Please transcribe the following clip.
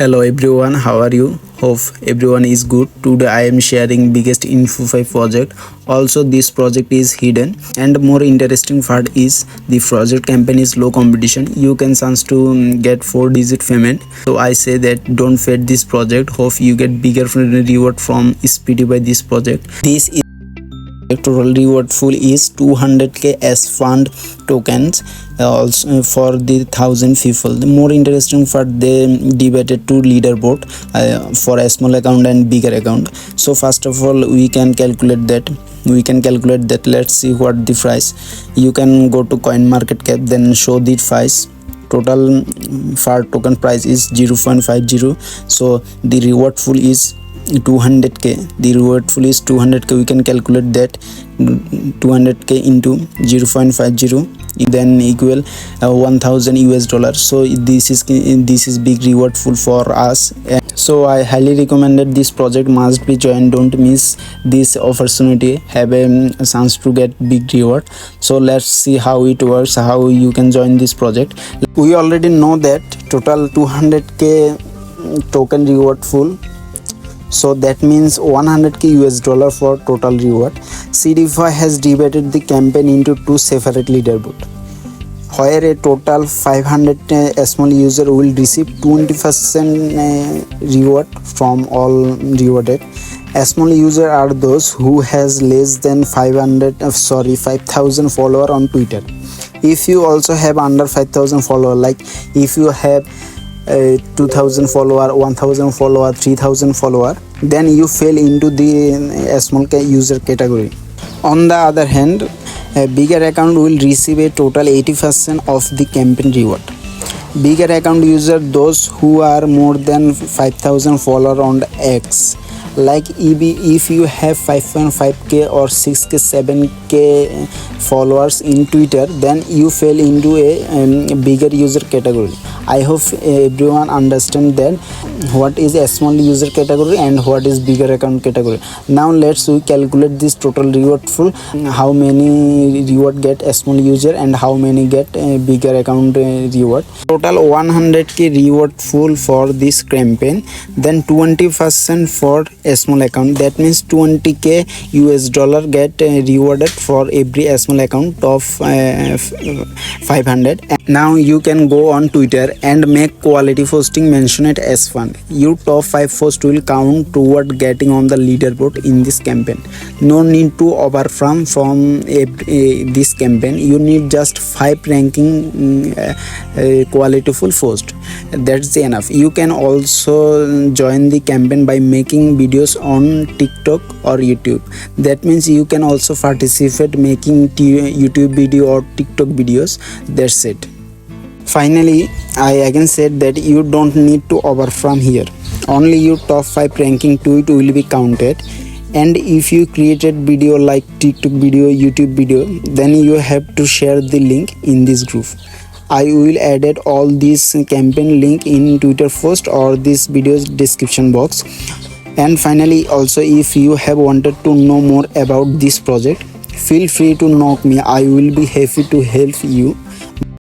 Hello everyone, how are you? Hope everyone is good. Today I am sharing biggest InfoFi project. Also this project is hidden and more interesting part is the project campaign is low competition. You can chance to get 4-digit payment. So I say that don't fade this project. Hope you get bigger reward from Seedify this project. This is total reward full is 200k Sfund tokens also for the 1000 people. The more interesting part, they divided to leaderboard for a small account and bigger account. So first of all we can calculate that. Let's see what the price. You can go to coin market cap, then show the price. Total for token price is 0.50. so the reward full is 200k. The reward full is 200k. We can calculate that 200k into 0.50 then equal 1000 US dollars. So this is big reward full for us. So I highly recommended this project must be joined. Don't miss this opportunity. Have a chance to get big reward. So let's see how it works, how you can join this project. We already know that total 200k token reward full. So that means 100k US dollar for total reward. Seedify has divided the campaign into two separate leaderboards, where a total 500 small user will receive 20% reward from all rewarded. Small user are those who has less than 5,000 follower on Twitter. If you also have under 5,000 follower, like if you have 2000 follower, 1000 follower, 3000 follower, then you fall into the small user category. On the other hand, a bigger account will receive a total 80% of the campaign reward. Bigger account user those who are more than 5000 follower on X. Like if you have 5.5k or 6k 7k followers in Twitter, then you fall into a bigger user category. I hope everyone understand that what is a small user category and what is bigger account category. Now let's calculate this total reward full. How many reward get a small user and how many get a bigger account reward. Total 100k reward full for this campaign, then 20% for a small account. That means 20k US dollar get rewarded for every small account of 500. Now you can go on Twitter and make quality posting, mention it as Sfund. Your top 5 posts will count toward getting on the leaderboard in this campaign. No need to overperform from this campaign. You need just 5 ranking quality full post. That's enough. You can also join the campaign by making videos on TikTok or YouTube. That means you can also participate making YouTube video or TikTok videos. That's it. Finally, I again said that you don't need to overperform here. Only your top 5 ranking tweet will be counted. And if you created video like TikTok video, YouTube video, then you have to share the link in this group. I will add all this campaign link in Twitter post or this video's description box. And finally, also if you have wanted to know more about this project, feel free to knock me. I will be happy to help you.